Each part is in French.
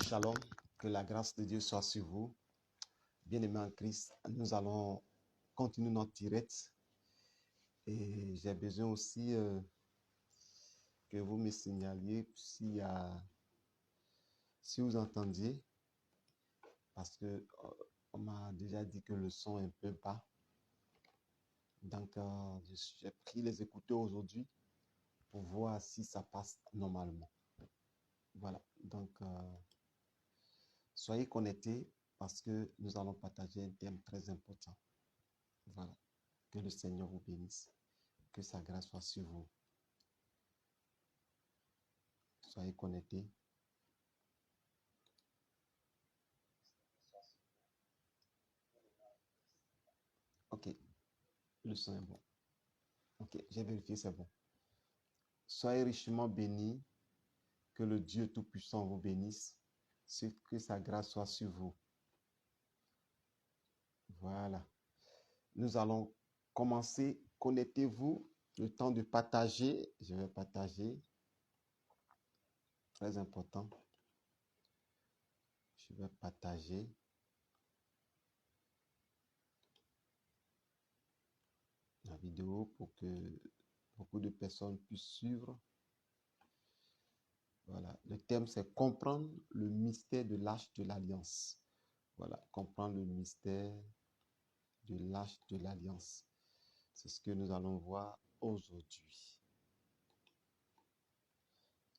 Shalom, que la grâce de Dieu soit sur vous. Bien-aimés en Christ, nous allons continuer notre direct. Et j'ai besoin aussi que vous me signaliez si vous entendiez, parce que on m'a déjà dit que le son est un peu bas. Donc, j'ai pris les écouteurs aujourd'hui pour voir si ça passe normalement. Voilà, donc soyez connectés parce que nous allons partager un thème très important. Voilà, que le Seigneur vous bénisse, que sa grâce soit sur vous. Soyez connectés. Ok, le son est bon. Ok, j'ai vérifié, c'est bon. Soyez richement bénis, que le Dieu Tout-Puissant vous bénisse, que sa grâce soit sur vous. Voilà. Nous allons commencer. Connectez-vous. Le temps de partager. Je vais partager. Très important. Je vais partager. La vidéo pour que beaucoup de personnes puissent suivre. Voilà. Le thème, c'est comprendre le mystère de l'arche de l'Alliance. Voilà. Comprendre le mystère de l'arche de l'Alliance. C'est ce que nous allons voir aujourd'hui.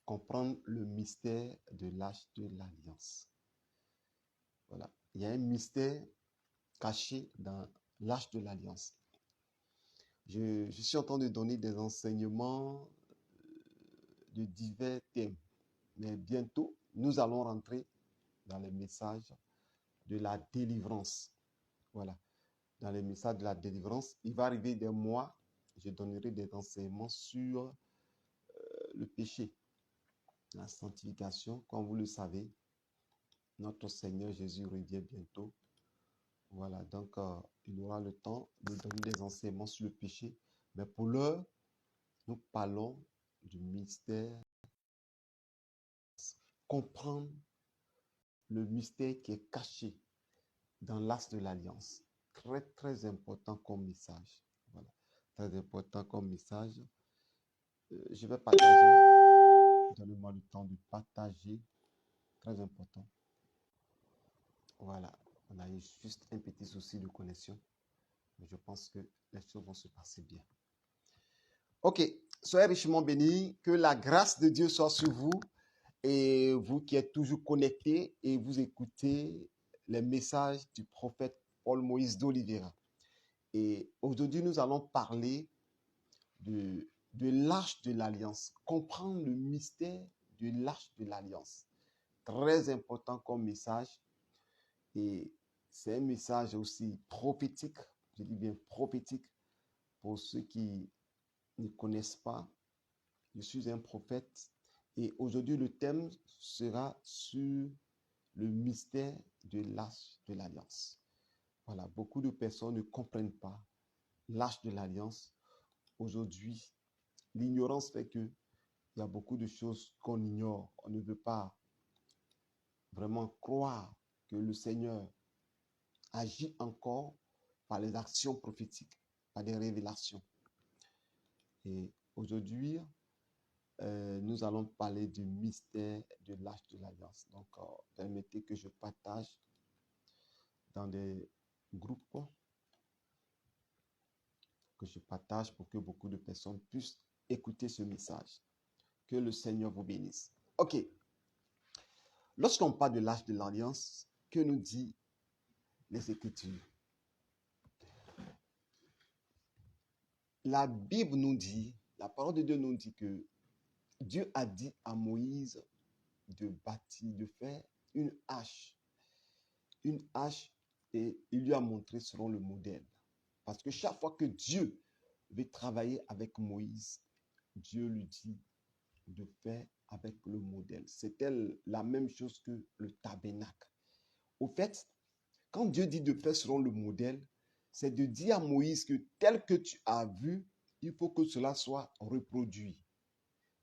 Comprendre le mystère de l'arche de l'Alliance. Voilà. Il y a un mystère caché dans l'arche de l'Alliance. Je suis en train de donner des enseignements de divers thèmes. Mais bientôt, nous allons rentrer dans les messages de la délivrance. Voilà. Dans les messages de la délivrance, il va arriver des mois, je donnerai des enseignements sur le péché, la sanctification. Comme vous le savez, notre Seigneur Jésus revient bientôt. Voilà, donc il aura le temps de donner des enseignements sur le péché. Mais pour l'heure, nous parlons du mystère. Comprendre le mystère qui est caché dans l'arche de l'Alliance. Très, très important comme message. Voilà, très important comme message. Je vais partager. Donnez-moi le temps de partager. Très important. Voilà, on a eu juste un petit souci de connexion. Mais je pense que les choses vont se passer bien. Ok, soyez richement bénis. Que la grâce de Dieu soit sur vous. Et vous qui êtes toujours connectés et vous écoutez les messages du prophète Paul Moïse d'Oliveira. Et aujourd'hui, nous allons parler de l'arche de l'Alliance. Comprendre le mystère de l'arche de l'Alliance. Très important comme message. Et c'est un message aussi prophétique. Je dis bien prophétique. Pour ceux qui ne connaissent pas, je suis un prophète. Et aujourd'hui, le thème sera sur le mystère de l'arche de l'Alliance. Voilà, beaucoup de personnes ne comprennent pas l'arche de l'Alliance. Aujourd'hui, l'ignorance fait que il y a beaucoup de choses qu'on ignore. On ne veut pas vraiment croire que le Seigneur agit encore par les actions prophétiques, par des révélations. Et aujourd'hui, nous allons parler du mystère de l'arche de l'Alliance. Donc, permettez que je partage dans des groupes, que je partage pour que beaucoup de personnes puissent écouter ce message. Que le Seigneur vous bénisse. Ok. Lorsqu'on parle de l'arche de l'Alliance, que nous dit les Écritures? La Bible nous dit, la parole de Dieu nous dit que Dieu a dit à Moïse de bâtir, de faire une hache. Une hache, et il lui a montré selon le modèle. Parce que chaque fois que Dieu veut travailler avec Moïse, Dieu lui dit de faire avec le modèle. C'était la même chose que le tabernacle. Au fait, quand Dieu dit de faire selon le modèle, c'est de dire à Moïse que tel que tu as vu, il faut que cela soit reproduit,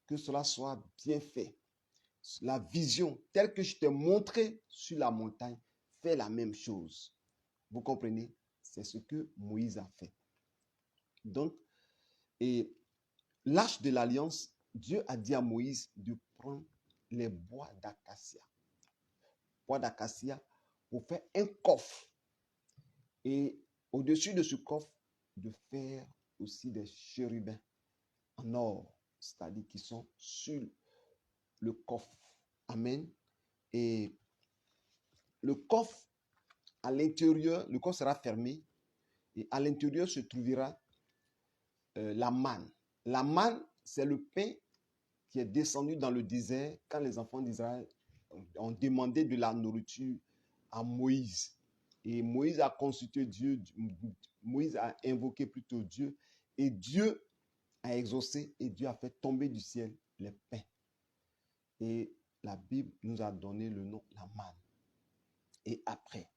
que cela soit bien fait. la vision telle que je t'ai montré sur la montagne, fais la même chose. Vous comprenez? C'est ce que Moïse a fait. Donc, et l'arche de l'alliance, Dieu a dit à Moïse de prendre les bois d'acacia. Bois d'acacia pour faire un coffre. Et au-dessus de ce coffre, de faire aussi des chérubins en or, c'est-à-dire qui sont sur le coffre. Amen. Et le coffre, à l'intérieur, le coffre sera fermé et à l'intérieur se trouvera la manne. La manne, c'est le pain qui est descendu dans le désert quand les enfants d'Israël ont demandé de la nourriture à Moïse. Et Moïse a consulté Dieu, Moïse a invoqué plutôt Dieu, et Dieu a exaucé, et Dieu a fait tomber du ciel les pains. Et la Bible nous a donné le nom, la manne. Et après,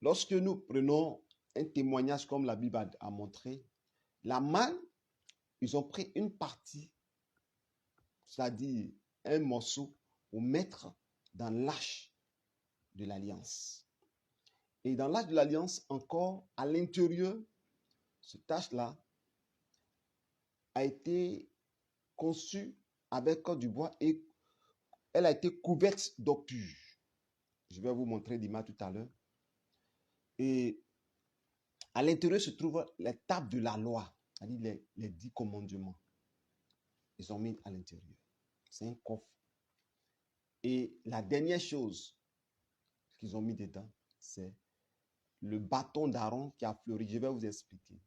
lorsque nous prenons un témoignage comme la Bible a montré, la manne, ils ont pris une partie, c'est-à-dire un morceau, pour mettre dans l'arche de l'alliance. Et dans l'arche de l'alliance, encore, à l'intérieur, cette arche-là a été conçue avec du bois et elle a été couverte d'octuge. Je vais vous montrer l'image tout à l'heure. Et à l'intérieur se trouvent les tables de la loi, c'est-à-dire les 10 commandements. Ils ont mis à l'intérieur. C'est un coffre. Et la dernière chose qu'ils ont mis dedans, c'est le bâton d'Aaron qui a fleuri. Je vais vous expliquer.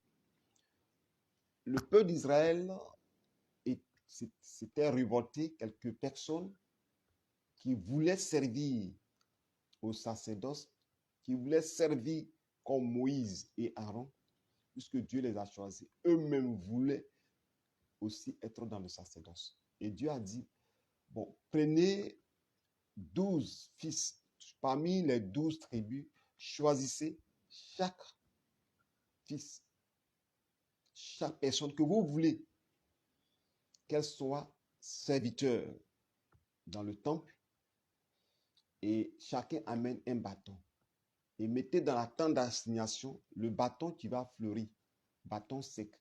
Le peuple d'Israël s'était révolté, quelques personnes qui voulaient servir au sacerdoce, qui voulaient servir comme Moïse et Aaron, puisque Dieu les a choisis. Eux-mêmes voulaient aussi être dans le sacerdoce. Et Dieu a dit, bon, prenez 12 fils parmi les 12 tribus, choisissez chaque fils, chaque personne que vous voulez, qu'elle soit serviteur dans le temple, et chacun amène un bâton. Et mettez dans la tente d'assignation le bâton qui va fleurir, bâton sec,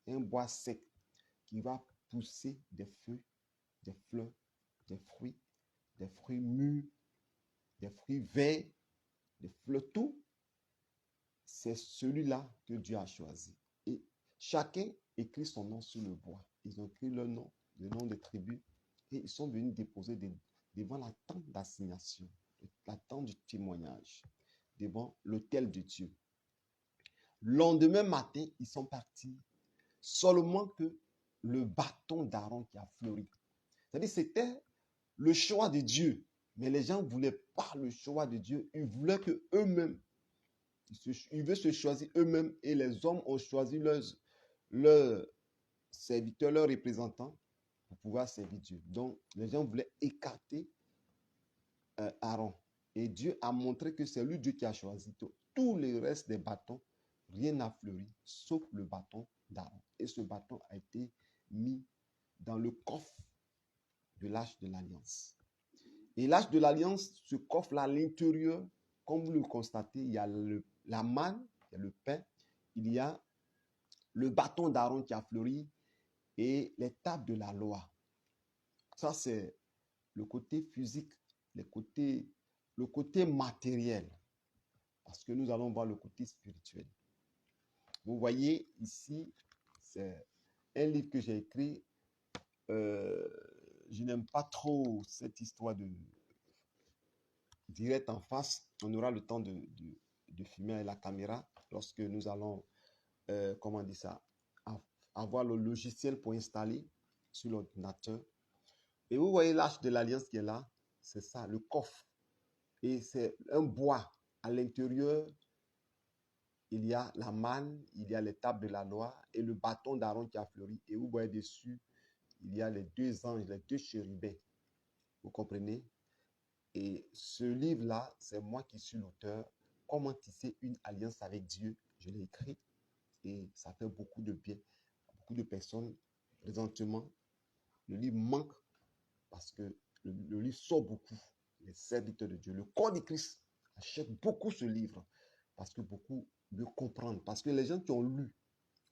un bois sec qui va pousser des feuilles, des fleurs, des fruits mûrs, des fruits verts, des fleurs, tout. C'est celui-là que Dieu a choisi. Et chacun écrit son nom sur le bois. Ils ont écrit leur nom, le nom des tribus, et ils sont venus déposer devant la tente d'assignation, la tente du témoignage, devant l'autel de Dieu. Le lendemain matin, ils sont partis, seulement que le bâton d'Aaron qui a fleuri. C'est-à-dire c'était le choix de Dieu, mais les gens ne voulaient pas le choix de Dieu. Ils voulaient que eux-mêmes, ils veulent se choisir eux-mêmes, et les hommes ont choisi leurs serviteurs, leurs représentants pour pouvoir servir Dieu. Donc, les gens voulaient écarter Aaron. Et Dieu a montré que c'est lui Dieu qui a choisi tout. Tout le reste des bâtons, rien n'a fleuri, sauf le bâton d'Aaron. Et ce bâton a été mis dans le coffre de l'arche de l'alliance. Et l'arche de l'alliance, ce coffre-là, à l'intérieur, comme vous le constatez, il y a la manne, il y a le pain, il y a le bâton d'Aaron qui a fleuri et les tables de la loi. Ça, c'est le côté physique, le côté matériel. Parce que nous allons voir le côté spirituel. Vous voyez ici, c'est un livre que j'ai écrit. Je n'aime pas trop cette histoire de direct en face. On aura le temps de filmer avec la caméra lorsque nous allons, comment dire ça, avoir le logiciel pour installer sur l'ordinateur. Et vous voyez l'arche de l'alliance qui est là, c'est ça, le coffre. Et c'est un bois. À l'intérieur, il y a la manne, il y a les tables de la loi et le bâton d'Aaron qui a fleuri. Et vous voyez dessus, il y a les 2 anges, les 2 chérubins. Vous comprenez? Et ce livre-là, c'est moi qui suis l'auteur. Comment tisser une alliance avec Dieu? Je l'ai écrit et ça fait beaucoup de bien. Beaucoup de personnes, présentement, le livre manque parce que le livre sort beaucoup. Les serviteurs de Dieu, le corps de Christ achète beaucoup ce livre parce que beaucoup veulent comprendre. Parce que les gens qui ont lu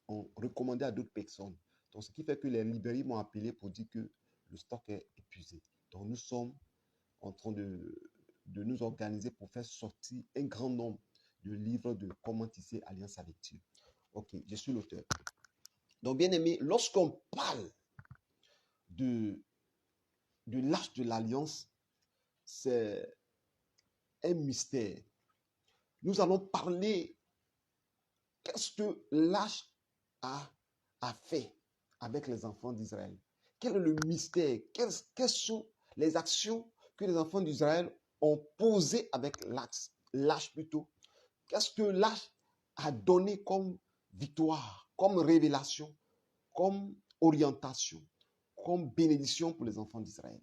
ont recommandé à d'autres personnes. Donc, ce qui fait que les librairies m'ont appelé pour dire que le stock est épuisé. Donc, nous sommes en train de nous organiser pour faire sortir un grand nombre de livres de comment tisser alliance avec Dieu. Ok, je suis l'auteur. Donc, bien aimé, lorsqu'on parle de l'arche de l'alliance, c'est un mystère. Nous allons parler qu'est-ce que l'arche a fait avec les enfants d'Israël. Quel est le mystère? Quelles sont les actions que les enfants d'Israël ont posées avec l'arche plutôt? Qu'est-ce que l'arche a donné comme victoire, comme révélation, comme orientation, comme bénédiction pour les enfants d'Israël?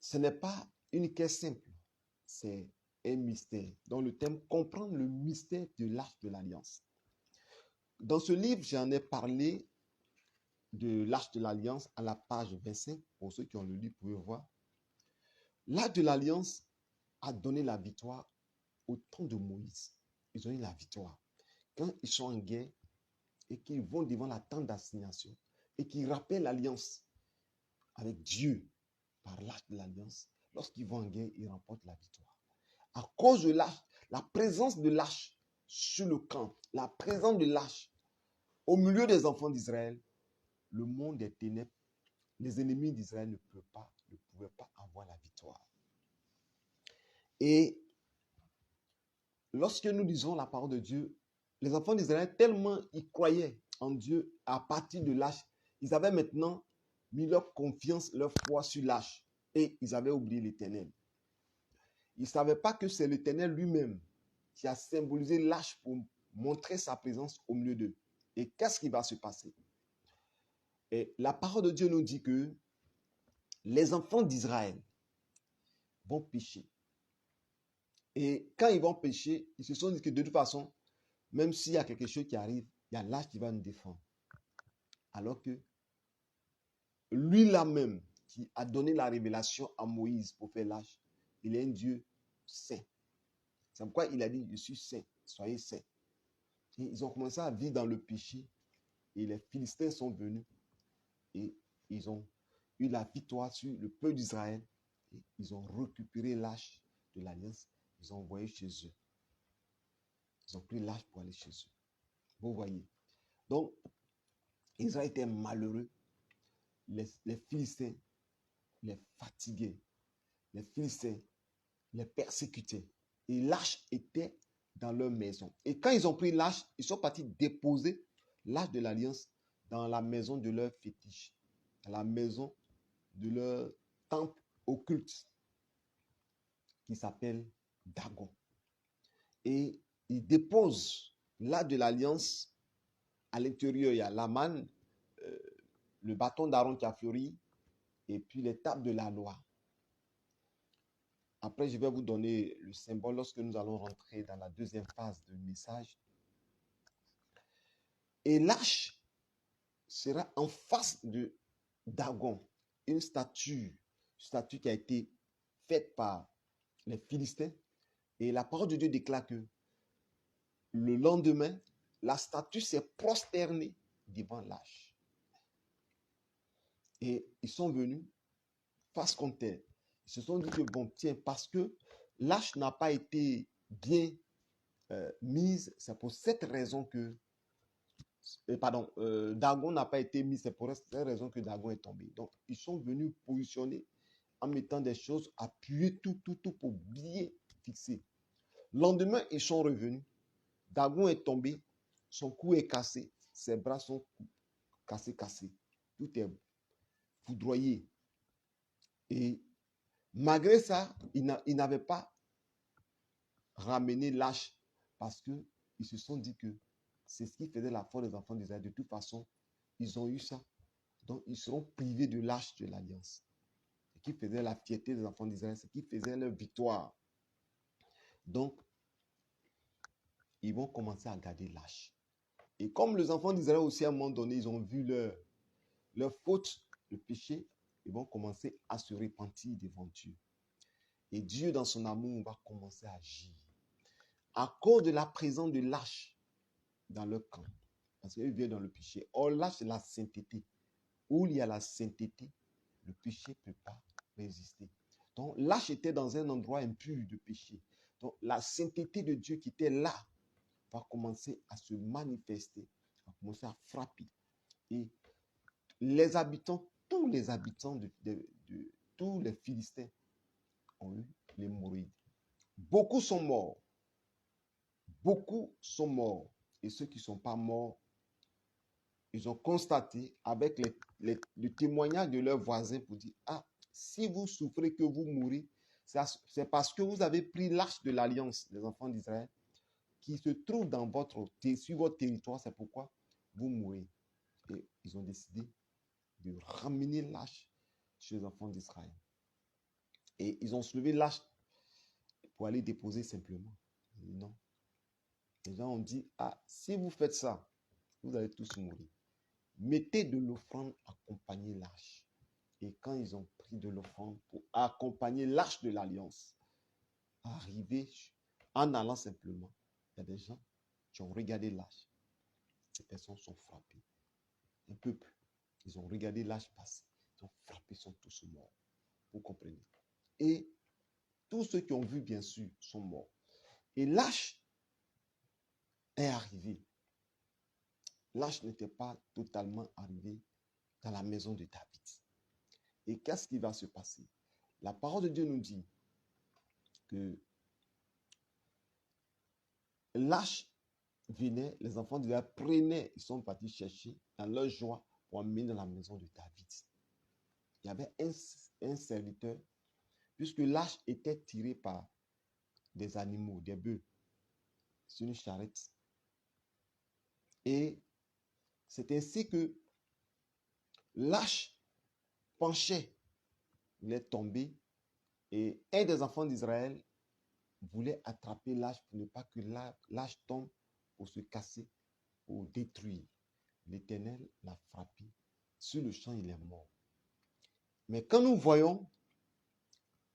Ce n'est pas une quête simple, c'est un mystère. Dans le thème, comprendre le mystère de l'arche de l'alliance. Dans ce livre, j'en ai parlé de l'arche de l'alliance à la page 25. Pour ceux qui ont le livre, vous pouvez voir. L'arche de l'alliance a donné la victoire au temps de Moïse. Ils ont eu la victoire. Quand ils sont en guerre et qu'ils vont devant la tente d'assignation et qu'ils rappellent l'alliance avec Dieu par l'arche de l'alliance, lorsqu'ils vont en guerre, ils remportent la victoire. À cause de l'arche, la présence de l'arche sur le camp, la présence de l'arche au milieu des enfants d'Israël, le monde des ténèbres, les ennemis d'Israël ne pouvaient pas avoir la victoire. Et lorsque nous lisons la parole de Dieu, les enfants d'Israël, tellement ils croyaient en Dieu à partir de l'arche, ils avaient maintenant mis leur confiance, leur foi sur l'arche et ils avaient oublié l'Éternel. Ils ne savaient pas que c'est l'Éternel lui-même qui a symbolisé l'arche pour montrer sa présence au milieu d'eux. Et qu'est-ce qui va se passer? Et la parole de Dieu nous dit que les enfants d'Israël vont pécher. Et quand ils vont pécher, ils se sont dit que de toute façon, même s'il y a quelque chose qui arrive, il y a l'arche qui va nous défendre. Alors que lui là même, qui a donné la révélation à Moïse pour faire l'arche, il est un Dieu saint. C'est pourquoi il a dit, je suis saint, soyez saints. Et ils ont commencé à vivre dans le péché. Et les Philistins sont venus et ils ont eu la victoire sur le peuple d'Israël. Et ils ont récupéré l'arche de l'alliance. Ils ont envoyé chez eux. Ils ont pris l'arche pour aller chez eux. Vous voyez. Donc, Israël était malheureux. Les Philistins les fatiguaient. Les Philistins les persécutaient. Et l'arche était dans leur maison. Et quand ils ont pris l'arche, ils sont partis déposer l'arche de l'alliance dans la maison de leur fétiche, dans la maison de leur temple occulte qui s'appelle Dagon. Et ils déposent l'arche de l'alliance. À l'intérieur, il y a la manne, le bâton d'Aaron qui a fleuri, et puis les tables de la loi. Après, je vais vous donner le symbole lorsque nous allons rentrer dans la deuxième phase du message. Et l'arche sera en face de Dagon, une statue qui a été faite par les Philistins. Et la parole de Dieu déclare que le lendemain, la statue s'est prosternée devant l'arche. Et ils sont venus face contre terre. Ils se sont dit que bon, tiens, parce que l'arche n'a pas été bien mise, c'est pour cette raison que Dagon n'a pas été mis, c'est pour cette raison que Dagon est tombé. Donc, ils sont venus positionner en mettant des choses, appuyer tout pour bien fixer. Le lendemain, ils sont revenus. Dagon est tombé, son cou est cassé, ses bras sont cassés. Tout est foudroyé. Et malgré ça, ils n'avaient pas ramené l'arche parce qu'ils se sont dit que c'est ce qui faisait la force des enfants d'Israël. De toute façon, ils ont eu ça. Donc, ils seront privés de l'arche de l'alliance. Ce qui faisait la fierté des enfants d'Israël, ce qui faisait leur victoire. Donc, ils vont commencer à garder l'arche. Et comme les enfants d'Israël aussi, à un moment donné, ils ont vu leur faute, le péché, ils vont commencer à se repentir devant Dieu. Et Dieu, dans son amour, va commencer à agir. À cause de la présence de lâches dans leur camp. Parce qu'ils viennent dans le péché. Or, lâche, c'est la sainteté. Où il y a la sainteté, le péché ne peut pas résister. Donc, lâche était dans un endroit impur de péché. Donc, la sainteté de Dieu qui était là va commencer à se manifester, va commencer à frapper. Et les habitants, tous les habitants de tous les Philistins ont eu l'hémorroïde. Beaucoup sont morts. Beaucoup sont morts. Et ceux qui ne sont pas morts, ils ont constaté avec le témoignage de leurs voisins pour dire, ah, si vous souffrez que vous mourrez, c'est parce que vous avez pris l'arche de l'alliance des enfants d'Israël qui se trouve sur votre territoire, c'est pourquoi vous mourrez. Et ils ont décidé de ramener l'arche chez les enfants d'Israël. Et ils ont soulevé l'arche pour aller déposer simplement. Non. Les gens ont dit, ah, si vous faites ça, vous allez tous mourir. Mettez de l'offrande, accompagnez l'arche. Et quand ils ont pris de l'offrande pour accompagner l'arche de l'alliance, arrivé en allant simplement, il y a des gens qui ont regardé l'arche. Ces personnes sont frappées. Un peuple, ils ont regardé l'arche passer. Ils ont frappé, sont tous morts. Vous comprenez? Et tous ceux qui ont vu, bien sûr, sont morts. Et l'arche est arrivé. L'arche n'était pas totalement arrivé dans la maison de David. Et qu'est-ce qui va se passer? La parole de Dieu nous dit que l'arche venait, les enfants d'Israël prenaient, ils sont partis chercher dans leur joie pour emmener dans la maison de David. Il y avait un serviteur, puisque l'arche était tirée par des animaux, des bœufs, sur une charrette. Et c'est ainsi que l'arche penchait, il est tombé, et un des enfants d'Israël voulait attraper l'arche pour ne pas que l'arche tombe pour se casser, pour détruire. L'Éternel l'a frappé. Sur le champ, il est mort. Mais quand nous voyons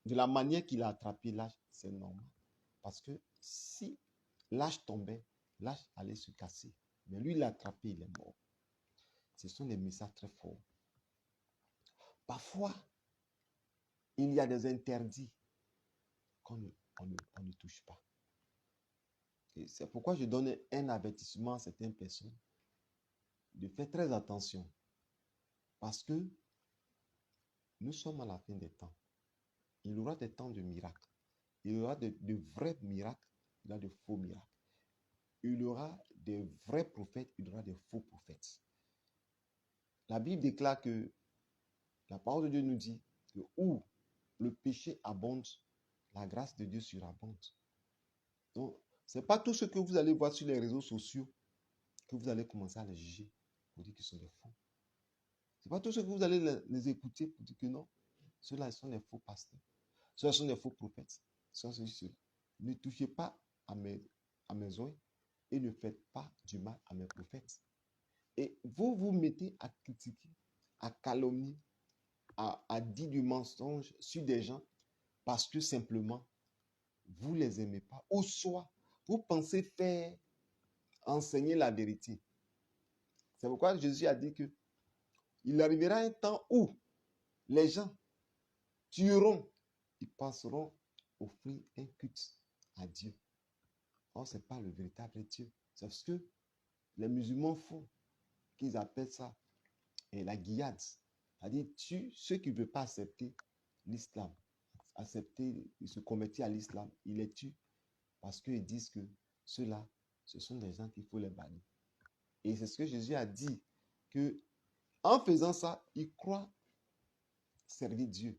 de la manière qu'il a attrapé l'arche, c'est normal. Parce que si l'arche tombait, l'arche allait se casser. Mais lui, il l'a attrapé, il est mort. Ce sont des messages très forts. Parfois, il y a des interdits qu'on ne touche pas. Et c'est pourquoi je donne un avertissement à certaines personnes de faire très attention. Parce que nous sommes à la fin des temps. Il y aura des temps de miracles. Il y aura de vrais miracles, il y aura de faux miracles. Il y aura des vrais prophètes, il y aura des faux prophètes. La Bible déclare que la parole de Dieu nous dit que où le péché abonde, la grâce de Dieu surabonde. Donc, ce n'est pas tout ce que vous allez voir sur les réseaux sociaux que vous allez commencer à les juger pour dire qu'ils sont des faux. Ce n'est pas tout ce que vous allez les écouter pour dire que non, ceux-là sont des faux pasteurs. Ceux-là sont des faux prophètes. Ne touchez pas à mes oeils et ne faites pas du mal à mes prophètes. Et vous vous mettez à critiquer, à calomnier, à dire du mensonge sur des gens parce que simplement, vous ne les aimez pas. Ou soit, vous pensez faire enseigner la vérité. C'est pourquoi Jésus a dit que il arrivera un temps où les gens tueront, ils passeront offrir un culte à Dieu. Or, ce n'est pas le véritable Dieu. C'est ce que les musulmans font, qu'ils appellent ça la guillade. C'est-à-dire, ceux qui ne veulent pas accepter l'islam, se convertir à l'islam, ils les tuent parce qu'ils disent que ceux-là, ce sont des gens qu'il faut les bannir. Et c'est ce que Jésus a dit, que en faisant ça, ils croient servir Dieu.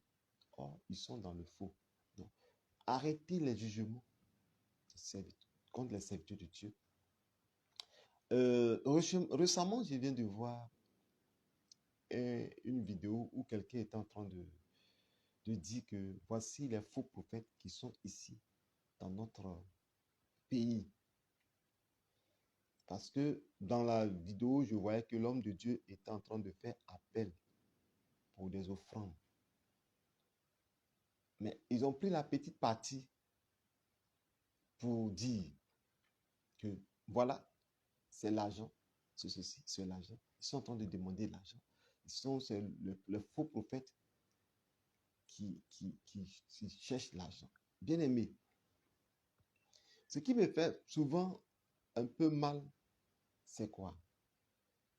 Or, ils sont dans le faux. Donc, arrêtez les jugements contre les serviteurs de Dieu. Récemment, je viens de voir une vidéo où quelqu'un est en train de dire que voici les faux prophètes qui sont ici dans notre pays. Parce que dans la vidéo, je voyais que l'homme de Dieu était en train de faire appel pour des offrandes. Mais ils ont pris la petite partie pour dire que voilà, c'est l'argent, c'est ceci, c'est l'argent. Ils sont en train de demander l'argent. C'est le faux prophète qui cherche l'argent. Bien aimé, ce qui me fait souvent un peu mal, c'est quoi?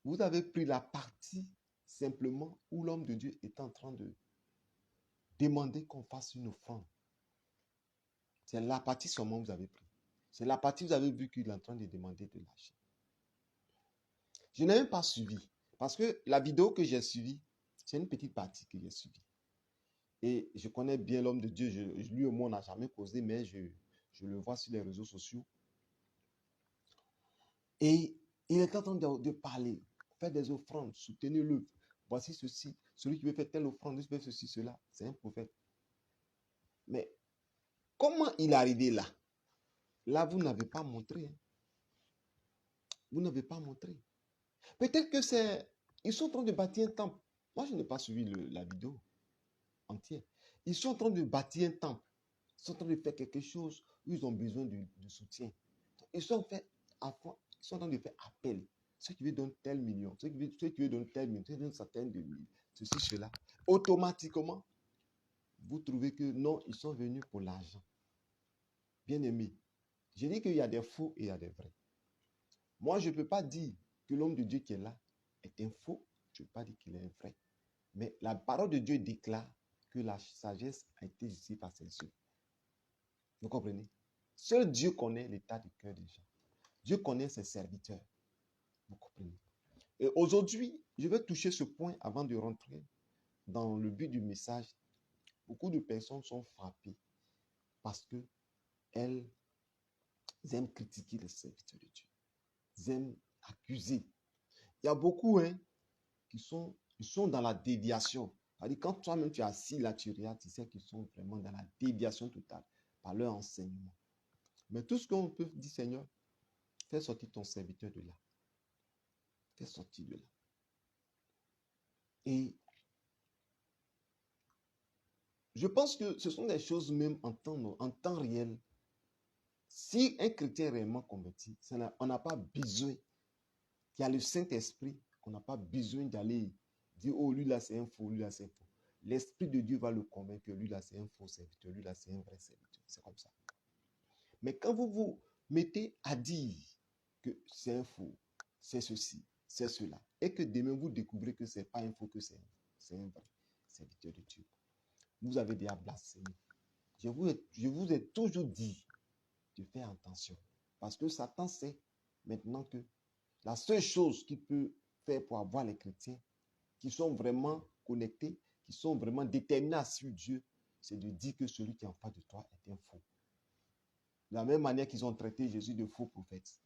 Vous avez pris la partie simplement où l'homme de Dieu est en train de demander qu'on fasse une offrande. C'est la partie seulement que vous avez pris. C'est la partie où vous avez vu qu'il est en train de demander de l'argent. Je n'ai même pas suivi. Parce que la vidéo que j'ai suivie, c'est une petite partie que j'ai suivie. Et je connais bien l'homme de Dieu. Lui au moins, on n'a jamais causé, mais je le vois sur les réseaux sociaux. Et il est en train de parler, faire des offrandes, soutenez-le. Voici ceci. Celui qui veut faire telle offrande, il veut faire ceci, cela. C'est un prophète. Mais comment il est arrivé là? Là, vous n'avez pas montré. Hein. Vous n'avez pas montré. Peut-être que c'est... Ils sont en train de bâtir un temple. Moi, je n'ai pas suivi la vidéo entière. Ils sont en train de bâtir un temple. Ils sont en train de faire quelque chose où ils ont besoin de soutien. Ils sont, ils sont en train de faire appel. Ceux qui veulent donner tel million, ceux qui veulent donner tel million, ceux qui veulent certaines de mille, ceci, cela. Automatiquement, vous trouvez que non, ils sont venus pour l'argent. Bien aimé, je dis qu'il y a des faux et il y a des vrais. Moi, je ne peux pas dire que l'homme de Dieu qui est là est un faux. Je ne peux pas dire qu'il est un vrai. Mais la parole de Dieu déclare que la sagesse a été ici par ses yeux. Vous comprenez? Seul Dieu connaît l'état du cœur des gens. Dieu connaît ses serviteurs. Vous comprenez? Et aujourd'hui, je vais toucher ce point avant de rentrer dans le but du message. Beaucoup de personnes sont frappées parce qu'elles aiment critiquer les serviteurs de Dieu. Elles aiment accuser. Il y a beaucoup qui sont dans la déviation. C'est-à-dire, quand toi-même tu es assis là, tu regardes, tu sais qu'ils sont vraiment dans la déviation totale par leur enseignement. Mais tout ce qu'on peut dire, Seigneur, fais sortir ton serviteur de là. Fais sortir de là. Et je pense que ce sont des choses même en temps réel. Si un chrétien est réellement converti, on n'a pas besoin qu'il y a le Saint-Esprit, on n'a pas besoin d'aller dire, oh, lui là c'est un faux, lui là c'est un faux. L'Esprit de Dieu va le convaincre que lui là c'est un faux serviteur, lui là c'est un vrai serviteur. C'est comme ça. Mais quand vous vous mettez à dire que c'est un faux, c'est ceci, c'est cela, et que demain vous découvrez que ce n'est pas un faux, que c'est un vrai serviteur de Dieu, vous avez déjà blasphémé. Je vous ai toujours dit de faire attention. Parce que Satan sait maintenant que la seule chose qu'il peut faire pour avoir les chrétiens qui sont vraiment connectés, qui sont vraiment déterminés à suivre Dieu, c'est de dire que celui qui est en face de toi est un faux. De la même manière qu'ils ont traité Jésus de faux prophète,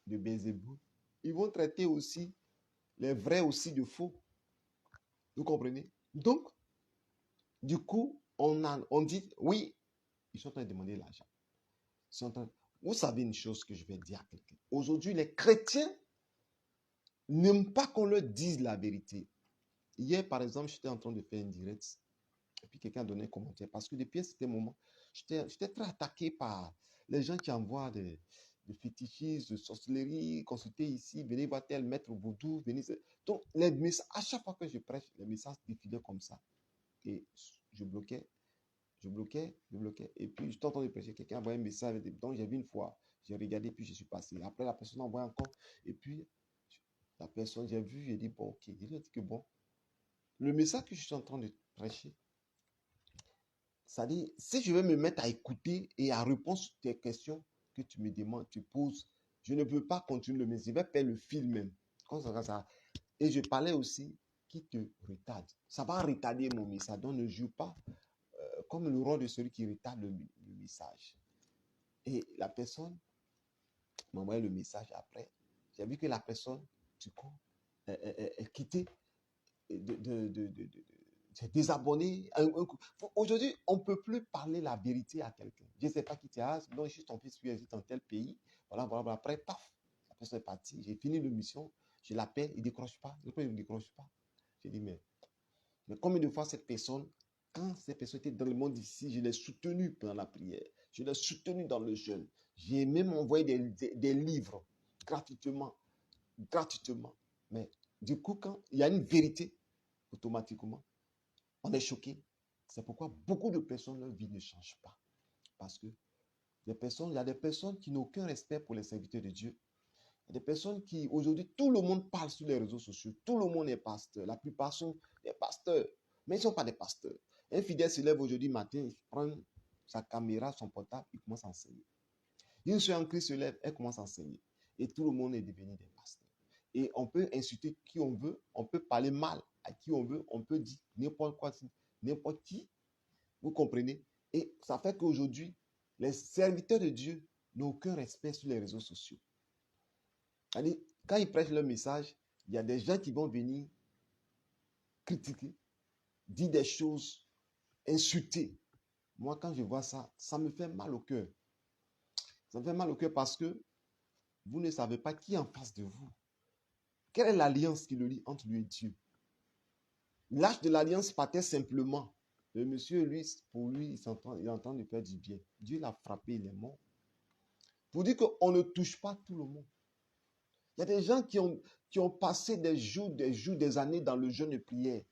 de Belzébuth, ils vont traiter aussi les vrais aussi de faux. Vous comprenez? Donc, du coup, on dit, oui, ils sont en train de demander l'argent. Vous savez une chose que je vais dire à quelqu'un. Aujourd'hui, les chrétiens n'aiment pas qu'on leur dise la vérité. Hier, par exemple, j'étais en train de faire une direct. Et puis quelqu'un a donné un commentaire. Parce que depuis un certain moment, j'étais très attaqué par les gens qui envoient des fétichistes, de sorcellerie, consultez ici, venez voir tel maître vaudou, venez. Donc, à chaque fois que je prêche, les messages défilaient comme ça. Et je bloquais. Et puis, je t'entends de prêcher, quelqu'un a envoyé un message. Donc, j'ai vu une fois, j'ai regardé, puis je suis passé. Après, la personne envoie encore. Et puis, la personne, j'ai vu, j'ai dit, bon, ok. Il a dit que bon, le message que je suis en train de prêcher, ça dit, si je vais me mettre à écouter et à répondre sur tes questions que tu me demandes, tu poses, je ne peux pas continuer le message. Je vais perdre le fil même. Comme ça. Et je parlais aussi qui te retarde. Ça va retarder mon message. Donc, ne joue pas comme le rôle de celui qui retarde le message. Et la personne m'a envoyé le message après. J'ai vu que la personne, du coup, est quittée, s'est désabonnée. Aujourd'hui, on ne peut plus parler la vérité à quelqu'un. Je ne sais pas qui tu es. Non, je suis ton fils, je suis dans tel pays. Voilà. Après, paf, la personne est partie. J'ai fini l'émission. Je l'appelle, il ne décroche pas. Il ne décroche pas. J'ai dit, mais combien de fois cette personne, Quand ces personnes étaient dans le monde difficile, je les ai soutenues pendant la prière. Je les ai soutenues dans le jeûne. J'ai même envoyé des livres gratuitement. Gratuitement. Mais du coup, quand il y a une vérité, automatiquement, on est choqué. C'est pourquoi beaucoup de personnes, leur vie ne change pas. Parce que il y a des personnes qui n'ont aucun respect pour les serviteurs de Dieu. Il y a des personnes qui, aujourd'hui, tout le monde parle sur les réseaux sociaux. Tout le monde est pasteur. La plupart sont des pasteurs. Mais ils ne sont pas des pasteurs. Un fidèle se lève aujourd'hui matin, il prend sa caméra, son portable, il commence à enseigner. Une soeur en Christ se lève, elle commence à enseigner. Et tout le monde est devenu des pasteurs. Et on peut insulter qui on veut, on peut parler mal à qui on veut, on peut dire n'importe quoi, n'importe qui. Vous comprenez? Et ça fait qu'aujourd'hui, les serviteurs de Dieu n'ont aucun respect sur les réseaux sociaux. C'est-à-dire, quand ils prêchent leur message, il y a des gens qui vont venir critiquer, dire des choses, insulter. Moi, quand je vois ça, ça me fait mal au cœur. Ça me fait mal au cœur parce que vous ne savez pas qui est en face de vous. Quelle est l'alliance qui le lie entre lui et Dieu? L'âge de l'alliance partait simplement. Le monsieur, lui, pour lui, il est en train de faire du bien. Dieu l'a frappé, il est mort. Pour dire qu'on ne touche pas tout le monde. Il y a des gens qui ont passé des jours, des années dans le jeûne de prière.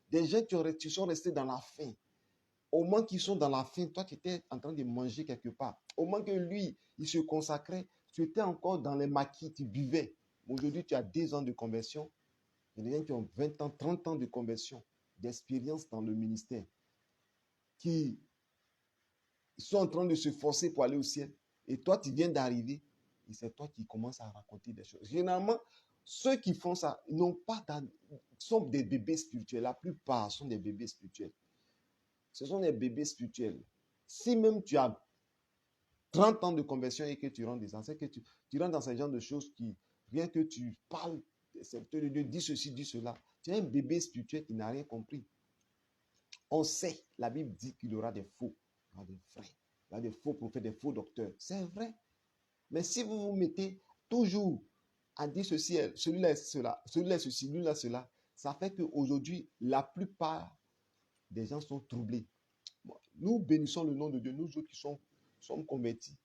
Des gens qui sont restés dans la faim. Au moment qu'ils sont dans la faim, toi, tu étais en train de manger quelque part. Au moment que lui, il se consacrait, tu étais encore dans les maquis, tu buvais. Aujourd'hui, tu as 10 ans de conversion. Il y a des gens qui ont 20 ans, 30 ans de conversion, d'expérience dans le ministère, qui sont en train de se forcer pour aller au ciel. Et toi, tu viens d'arriver, et c'est toi qui commences à raconter des choses. Généralement, ceux qui font ça sont des bébés spirituels. La plupart sont des bébés spirituels. Ce sont des bébés spirituels. Si même tu as 30 ans de conversion et que tu rentres des anciens, que tu rentres dans ce genre de choses qui, rien que tu parles, c'est de Dieu, dis ceci, dis cela. Tu es un bébé spirituel qui n'a rien compris. On sait, la Bible dit qu'il y aura des faux, il y aura des vrais, il y aura des faux prophètes, des faux docteurs. C'est vrai. Mais si vous vous mettez toujours à dire ceci, celui-là est cela, celui-là est ceci, lui-là cela, ça fait qu'aujourd'hui, la plupart des gens sont troublés. Bon, nous bénissons le nom de Dieu, nous autres qui sommes convertis.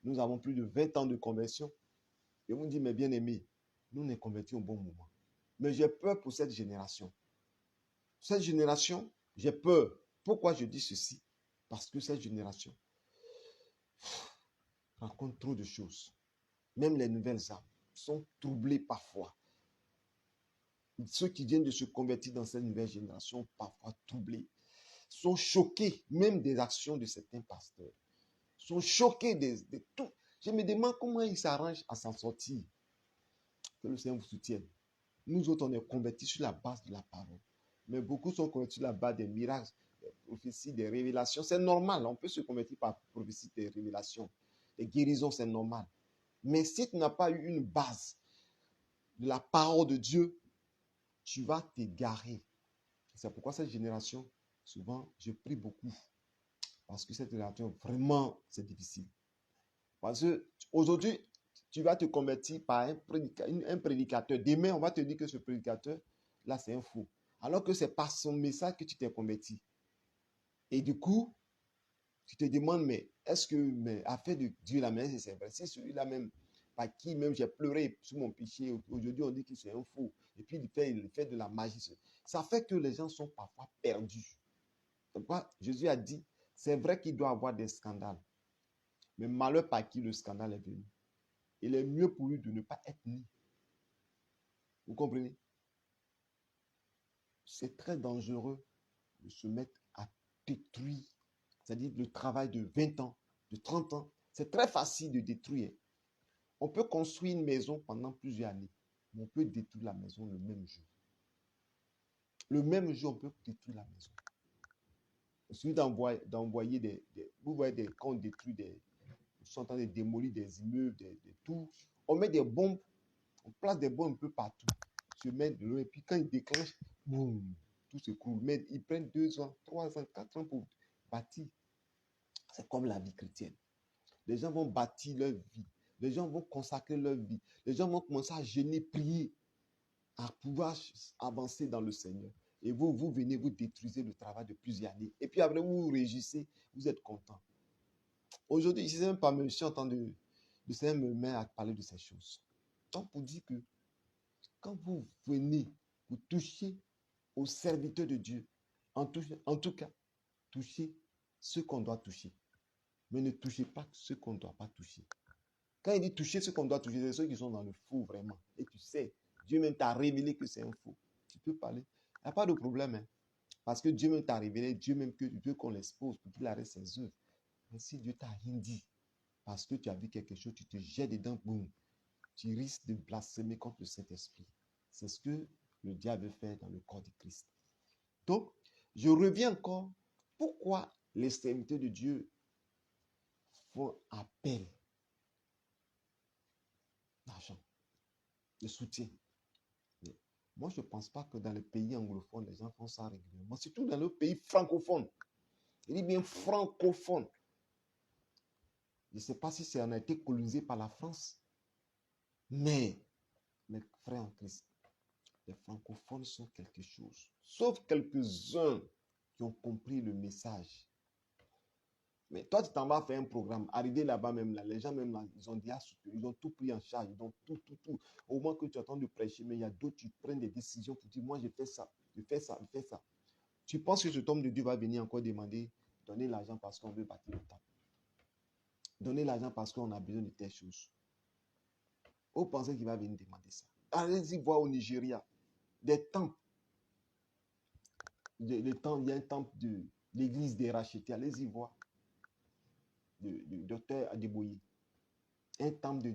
Nous avons plus de 20 ans de conversion. Et vous me dites, mais bien aimé, nous on est convertis au bon moment. Mais j'ai peur pour cette génération. Cette génération, j'ai peur. Pourquoi je dis ceci? Parce que cette génération rencontre trop de choses. Même les nouvelles âmes sont troublées parfois. Ceux qui viennent de se convertir dans cette nouvelle génération, parfois troublés, sont choqués même des actions de certains pasteurs. Sont choqués de tout. Je me demande comment ils s'arrangent à s'en sortir. Que le Seigneur vous soutienne. Nous autres, on est convertis sur la base de la parole. Mais beaucoup sont convertis sur la base des miracles, des prophéties, des révélations. C'est normal, on peut se convertir par prophétie, des révélations. Les guérisons, c'est normal. Mais si tu n'as pas eu une base de la parole de Dieu, tu vas t'égarer. C'est pourquoi cette génération, souvent, je prie beaucoup. Parce que cette génération, vraiment, c'est difficile. Parce qu'aujourd'hui, tu vas te convertir par un prédicateur. Demain, on va te dire que ce prédicateur, là, c'est un fou. Alors que c'est par son message que tu t'es converti. Et du coup, tu te demandes, mais est-ce que, affaire de Dieu, la même, c'est vrai. C'est celui-là même, par qui même j'ai pleuré sur mon péché. Aujourd'hui, on dit que c'est un fou. Et puis, il fait de la magie. Ça fait que les gens sont parfois perdus. Pourquoi Jésus a dit, c'est vrai qu'il doit y avoir des scandales. Mais malheur par qui le scandale est venu. Il est mieux pour lui de ne pas être né. Vous comprenez? C'est très dangereux de se mettre à détruire. C'est-à-dire le travail de 20 ans, de 30 ans. C'est très facile de détruire. On peut construire une maison pendant plusieurs années. Mais on peut détruire la maison le même jour. Le même jour, on peut détruire la maison. Il suffit d'envoyer vous voyez, quand on détruit ils sont en train de démolir des immeubles, tout. On met des bombes, on place des bombes un peu partout. Se met de l'eau et puis quand ils déclenchent, boum, tout s'écroule. Mais ils prennent 2 ans, 3 ans, 4 ans pour bâtir. C'est comme la vie chrétienne. Les gens vont bâtir leur vie. Les gens vont consacrer leur vie. Les gens vont commencer à jeûner, prier, à pouvoir avancer dans le Seigneur. Et vous, vous venez, vous détruisez le travail de plusieurs années. Et puis après, vous vous réjouissez, vous êtes content. Aujourd'hui, je ne sais même pas, mais je suis en train de me mettre à parler de ces choses. Donc, pour dire que quand vous venez, vous touchez aux serviteurs de Dieu, en tout cas, touchez ce qu'on doit toucher. Mais ne touchez pas ce qu'on ne doit pas toucher. Quand il dit toucher ce qu'on doit toucher, c'est ceux qui sont dans le faux vraiment. Et tu sais, Dieu même t'a révélé que c'est un faux. Tu peux parler. Il n'y a pas de problème. Hein? Parce que Dieu même t'a révélé, Dieu même que Dieu qu'on l'expose pour qu'il arrête ses œuvres. Mais si Dieu t'a rien dit, parce que tu as vu quelque chose, tu te jettes dedans, boum, tu risques de blasphémer contre le Saint-Esprit. C'est ce que le diable veut faire dans le corps de Christ. Donc, je reviens encore. Pourquoi les serviteurs de Dieu font appel d'argent, de soutien? Mais moi, je ne pense pas que dans les pays anglophones, les gens font ça régulièrement. Surtout dans le pays francophone. Il dit bien francophone. Je ne sais pas si ça a été colonisé par la France. Mais, mes frères en Christ, les francophones sont quelque chose. Sauf quelques-uns qui ont compris le message. Mais toi, tu t'en vas faire un programme. Arrivé là-bas même, là, les gens même là, ils ont déjà soutenu, ils ont tout pris en charge, ils ont tout. Au moment que tu attends de prêcher, mais il y a d'autres qui prennent des décisions pour dire, moi, je fais ça, je fais ça, je fais ça. Tu penses que cet homme de Dieu va venir encore demander, donner l'argent parce qu'on veut bâtir le temple. Donner l'argent parce qu'on a besoin de telles choses. Vous pensez qu'il va venir demander ça? Allez-y voir au Nigeria, des temples. Il y a un temple de l'église des rachetés. Allez-y voir. De docteur Adeboye. Un temple de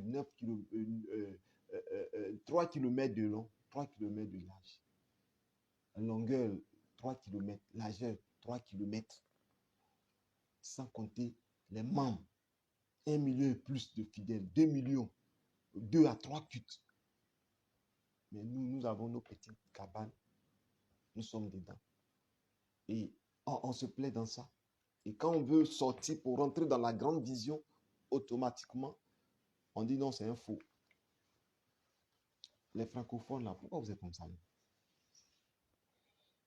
3 km de long, 3 km de large. La longueur, 3 km. Largeur, 3 km. Sans compter les membres. 1 million et plus de fidèles. 2 millions. 2 à 3 cultes. Mais nous avons nos petites cabanes. Nous sommes dedans. Et on se plaît dans ça. Et quand on veut sortir pour rentrer dans la grande vision, automatiquement, on dit non, c'est un faux. Les francophones, là, pourquoi vous êtes comme ça?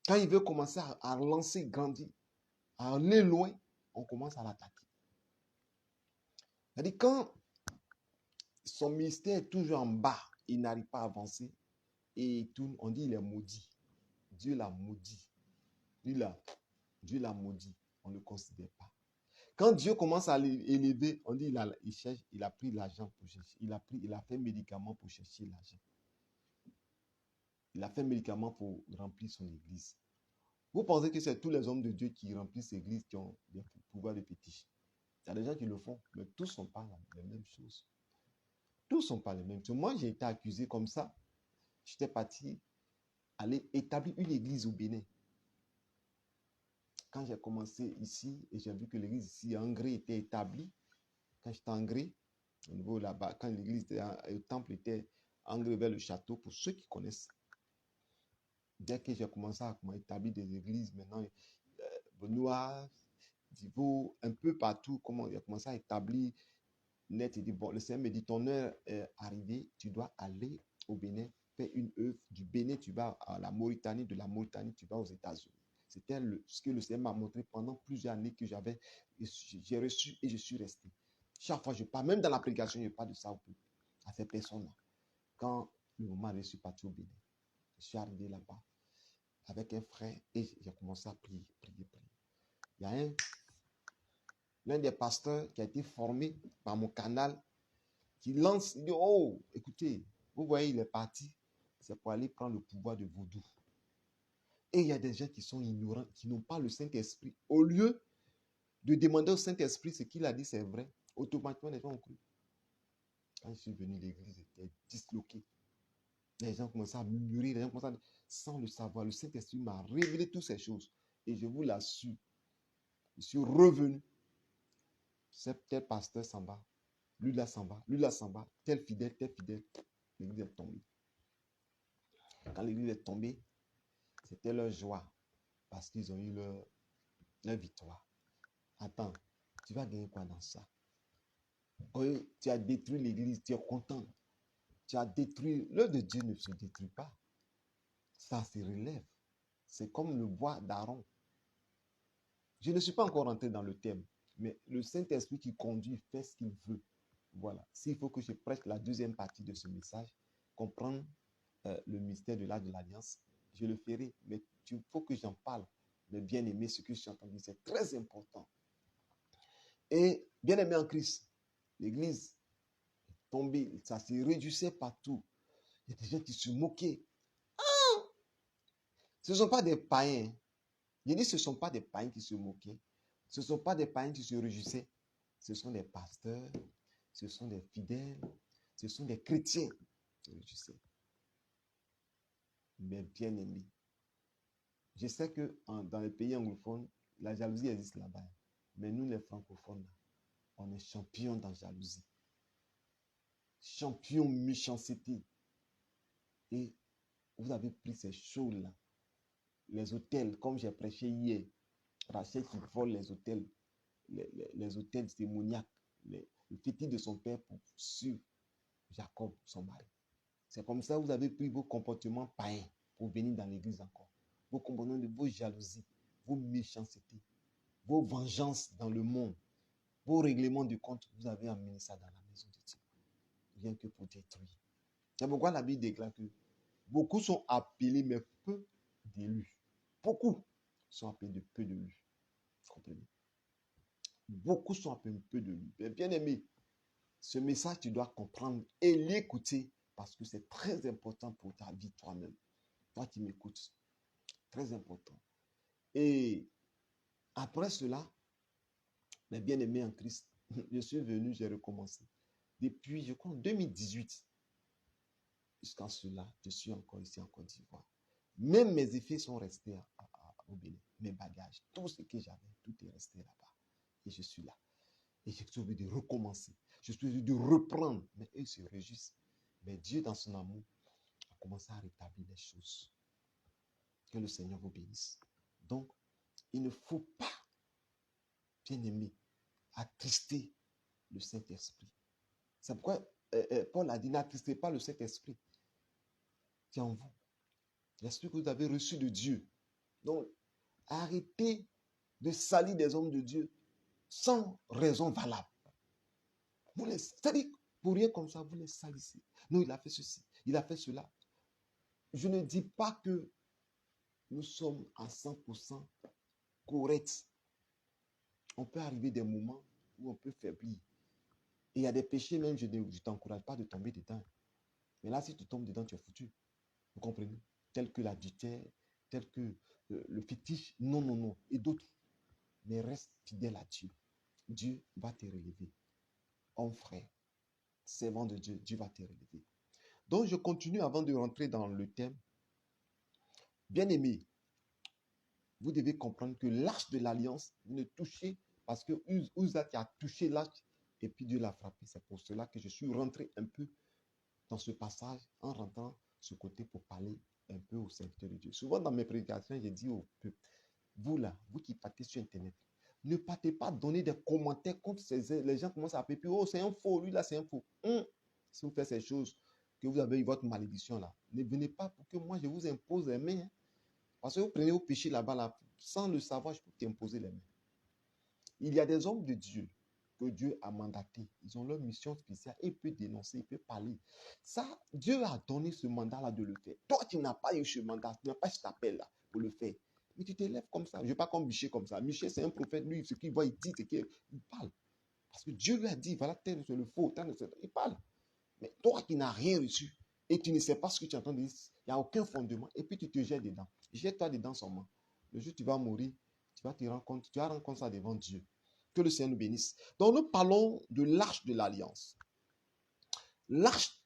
Quand il veut commencer à lancer, grandir, à aller loin, on commence à l'attaquer. C'est-à-dire, quand son ministère est toujours en bas, il n'arrive pas à avancer, et tout, on dit il est maudit. Dieu l'a maudit. Dieu l'a maudit. On ne le considère pas. Quand Dieu commence à l'élever, on dit il a pris l'argent pour chercher. Il a fait médicament pour chercher l'argent. Il a fait médicament pour remplir son église. Vous pensez que c'est tous les hommes de Dieu qui remplissent l'église qui ont des pouvoirs de fétiche? Il y a des gens qui le font, mais tous ne sont pas les mêmes choses. Tous ne sont pas les mêmes choses. Moi, j'ai été accusé comme ça. J'étais parti aller établir une église au Bénin. Quand j'ai commencé ici, et j'ai vu que l'église ici, en Gré, était établie, quand j'étais en Gré, au niveau là-bas, quand l'église, le temple était en Gré vers le château, pour ceux qui connaissent, dès que j'ai commencé à établir des églises, maintenant, Benoît, Divo, un peu partout, comment il a commencé à établir net, il dit, bon, le Seigneur me dit, ton heure est arrivée, tu dois aller au Bénin, faire une œuvre. Du Bénin, tu vas à la Mauritanie, de la Mauritanie, tu vas aux États-Unis. C'était ce que le Seigneur m'a montré pendant plusieurs années que j'ai reçu et je suis resté. Chaque fois, je parle, même dans la prédication, je parle de ça à ces personnes-là. Quand le moment est, je suis parti au Bénin. Je suis arrivé là-bas avec un frère et j'ai commencé à prier. Il y a l'un des pasteurs qui a été formé par mon canal qui lance, il dit, oh, écoutez, vous voyez, il est parti, c'est pour aller prendre le pouvoir de Vaudou. Et il y a des gens qui sont ignorants, qui n'ont pas le Saint-Esprit. Au lieu de demander au Saint-Esprit ce qu'il a dit, c'est vrai, automatiquement, les gens ont cru. Quand je suis venu, l'église était disloquée. Les gens commençaient à murmurer, les gens commençaient sans le savoir. Le Saint-Esprit m'a révélé toutes ces choses. Et je vous l'assure, je suis revenu. Tel pasteur s'en va, lui là s'en va, tel fidèle, l'église est tombée. Quand l'église est tombée, c'était leur joie parce qu'ils ont eu leur victoire. Attends, tu vas gagner quoi dans ça? Oui, tu as détruit l'église, tu es content. Tu as détruit. L'œuvre de Dieu ne se détruit pas. Ça se relève. C'est comme le bois d'Aaron. Je ne suis pas encore rentré dans le thème, mais le Saint-Esprit qui conduit fait ce qu'il veut. Voilà. S'il faut que je prête la deuxième partie de ce message, comprendre le mystère de l'Arche de l'Alliance, je le ferai. Mais il faut que j'en parle. Mais bien aimé, ce que je suis en train de dire, c'est très important. Et bien aimé en Christ, l'Église est tombée, ça se réduisait partout. Il y a des gens qui se moquaient. Ce ne sont pas des païens. Je dis, ce ne sont pas des païens qui se moquaient. Ce ne sont pas des païens qui se réjouissaient. Ce sont des pasteurs, ce sont des fidèles, ce sont des chrétiens qui se réjouissaient. Mais bien aimés, je sais que dans les pays anglophones, la jalousie existe là-bas. Mais nous, les francophones, on est champions dans la jalousie. Champions méchanceté. Et vous avez pris ces choses-là. Les hôtels, comme j'ai prêché hier, Rachel qui vole les hôtels, les hôtels démoniaques, le fétiche de son père pour suivre Jacob, son mari. C'est comme ça que vous avez pris vos comportements païens pour venir dans l'église encore. Vos comportements de vos jalousies, vos méchancetés, vos vengeances dans le monde, vos règlements de compte, vous avez amené ça dans la maison de Dieu. Rien que pour détruire. C'est pourquoi la Bible déclare que beaucoup sont appelés, mais peu d'élus. Beaucoup sont appelés de peu d'élus. Comprenez? Beaucoup sont appelés peu d'élus. Bien aimé, ce message, tu dois comprendre et l'écouter parce que c'est très important pour ta vie toi-même. Toi qui m'écoutes, très important. Et après cela, mes bien-aimés en Christ, je suis venu, j'ai recommencé. Depuis, je crois, en 2018, jusqu'à cela, je suis encore ici en Côte d'Ivoire. Même mes effets sont restés au Bénin. Mes bagages, tout ce que j'avais, tout est resté là-bas. Et je suis là. Et je suis envie de recommencer. Je suis envie de reprendre. Mais eux se réjouissent. Mais Dieu, dans son amour, a commencé à rétablir les choses. Que le Seigneur vous bénisse. Donc, il ne faut pas, bien aimé, attrister le Saint-Esprit. C'est pourquoi Paul a dit, n'attristez pas le Saint-Esprit qui est en vous. L'esprit que vous avez reçu de Dieu. Donc, arrêtez de salir des hommes de Dieu sans raison valable. C'est-à-dire, pour rien comme ça, vous les salissez. Non, il a fait ceci, il a fait cela. Je ne dis pas que nous sommes à 100% corrects. On peut arriver des moments où on peut faiblir. Et il y a des péchés même, je ne t'encourage pas de tomber dedans. Mais là, si tu tombes dedans, tu es foutu. Vous comprenez? Tel que l'adultère, tel que le fétiche. Non, non, non. Et d'autres. Mais reste fidèle à Dieu. Dieu va te relever. Homme frère, servant de Dieu, Dieu va te relever. Donc, je continue avant de rentrer dans le thème. Bien-aimé, vous devez comprendre que l'arche de l'alliance, vous ne touchez, parce que Uza qui a touché l'arche, et puis Dieu l'a frappé. C'est pour cela que je suis rentré un peu dans ce passage, en rentrant ce côté pour parler un peu au serviteur de Dieu. Souvent dans mes prédications, j'ai dit au peuple, vous là, vous qui partez sur Internet, ne partez pas donner des commentaires contre les gens commencent à appeler, oh c'est un faux, lui là c'est un faux. Si vous faites ces choses, que vous avez eu votre malédiction là, ne venez pas pour que moi je vous impose les mains. Parce que vous prenez vos péchés là-bas, là, sans le savoir, je peux t'imposer les mains. Il y a des hommes de Dieu que Dieu a mandatés. Ils ont leur mission spéciale. Et il peut dénoncer, il peut parler. Ça, Dieu a donné ce mandat-là de le faire. Toi, tu n'as pas eu ce mandat, tu n'as pas cet appel-là pour le faire. Mais tu t'élèves comme ça. Je ne vais pas comme Michel comme ça. Michel, c'est un prophète. Lui, ce qu'il voit, il dit, il parle. Parce que Dieu lui a dit, voilà, tel c'est le faux, tel c'est il parle. Mais toi qui n'as rien reçu et tu ne sais pas ce que tu entends dire, il n'y a aucun fondement. Et puis tu te jettes dedans. Jette-toi dedans seulement. Le jour où tu vas mourir, tu vas te rendre compte, tu vas rendre compte ça devant Dieu. Que le Seigneur nous bénisse. Donc nous parlons de l'arche de l'alliance. L'arche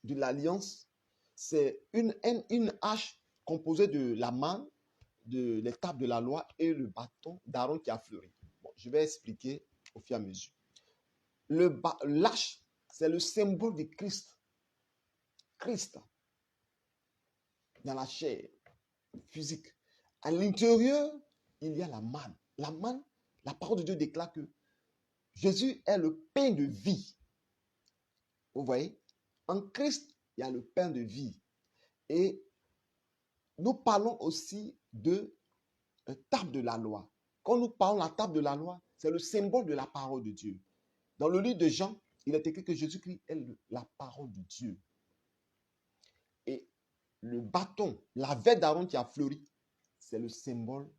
de l'alliance, c'est une hache composée de la manne, de les tables de la loi et le bâton d'Aaron qui a fleuri. Bon, je vais expliquer au fur et à mesure. L'arche, c'est le symbole de Christ. Christ, dans la chair physique. À l'intérieur, il y a la manne. La manne, la parole de Dieu déclare que Jésus est le pain de vie. Vous voyez? En Christ, il y a le pain de vie. Et nous parlons aussi de la table de la loi. Quand nous parlons de la table de la loi, c'est le symbole de la parole de Dieu. Dans le livre de Jean, il est écrit que Jésus-Christ est la parole de Dieu. Et le bâton, la veille d'Aaron qui a fleuri, c'est le symbole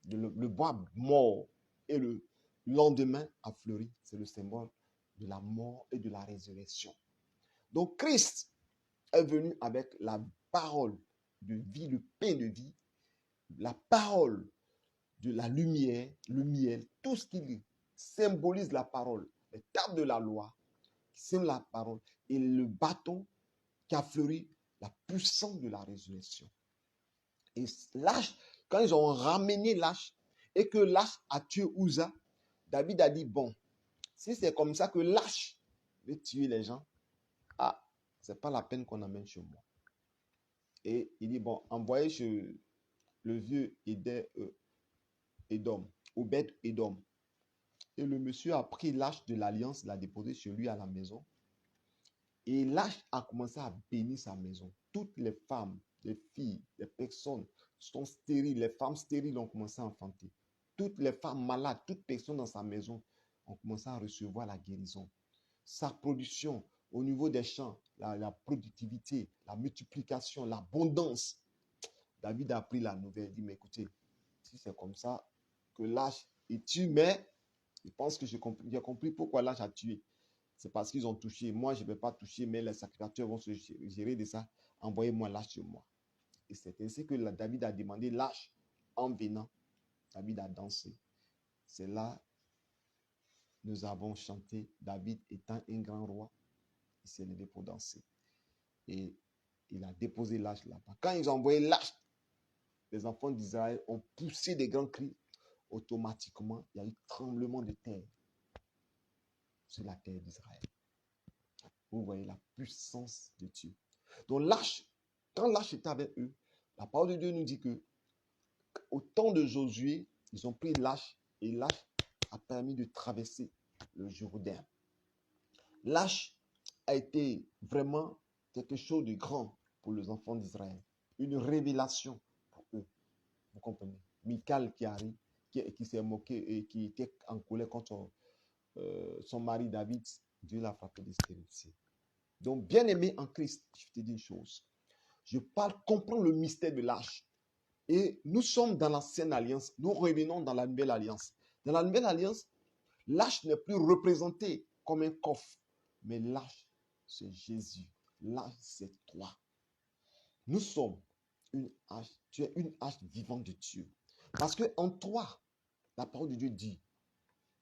de le bois mort. Et le lendemain a fleuri, c'est le symbole de la mort et de la résurrection. Donc Christ est venu avec la parole de vie, le pain de vie, la parole de la lumière, le miel, tout ce qui symbolise la parole, les tables de la loi, qui sont la parole, et le bâton qui a fleuri, la puissance de la résurrection. Et l'âge, quand ils ont ramené l'âge, et que l'âge a tué Uza, David a dit, bon, si c'est comme ça que l'âge veut tuer les gens, c'est pas la peine qu'on amène chez moi. Et il dit, bon, envoyez chez le vieux Edom, Obed Edom. Et le monsieur a pris l'âge de l'alliance, l'a déposé chez lui à la maison. Et l'âge a commencé à bénir sa maison. Toutes les femmes, les filles, les personnes sont stériles. Les femmes stériles ont commencé à enfanter. Toutes les femmes malades, toutes personnes dans sa maison ont commencé à recevoir la guérison. Sa production au niveau des champs, la productivité, la multiplication, l'abondance. David a pris la nouvelle, il dit, mais écoutez, si c'est comme ça que l'âge est tué, mais je pense que j'ai compris pourquoi l'âge a tué. C'est parce qu'ils ont touché. Moi, je ne vais pas toucher, mais les sacrificateurs vont se gérer de ça. Envoyez-moi l'âge sur moi. Et c'est ainsi que David a demandé l'âge en venant. David a dansé. C'est là nous avons chanté. David étant un grand roi, il s'est levé pour danser. Et il a déposé l'âge là-bas. Quand ils ont envoyé l'âge, les enfants d'Israël ont poussé des grands cris. Automatiquement, il y a eu tremblement de terre sur la terre d'Israël. Vous voyez la puissance de Dieu. Donc l'âge, quand l'âge était avec eux, la parole de Dieu nous dit que au temps de Josué, ils ont pris l'âge et l'âge a permis de traverser le Jourdain. L'âge a été vraiment quelque chose de grand pour les enfants d'Israël. Une révélation pour eux. Vous comprenez? Michal qui arrive, qui s'est moqué et qui était en colère contre son mari David, Dieu l'a frappé de stérilité. Donc, bien-aimé en Christ, je te dis une chose. Je parle, comprends le mystère de l'âge. Et nous sommes dans l'ancienne alliance. Nous revenons dans la nouvelle alliance. Dans la nouvelle alliance, l'âge n'est plus représenté comme un coffre. Mais l'âge, c'est Jésus. L'âge, c'est toi. Nous sommes une hache. Tu es une hache vivante de Dieu. Parce qu'en toi, la parole de Dieu dit,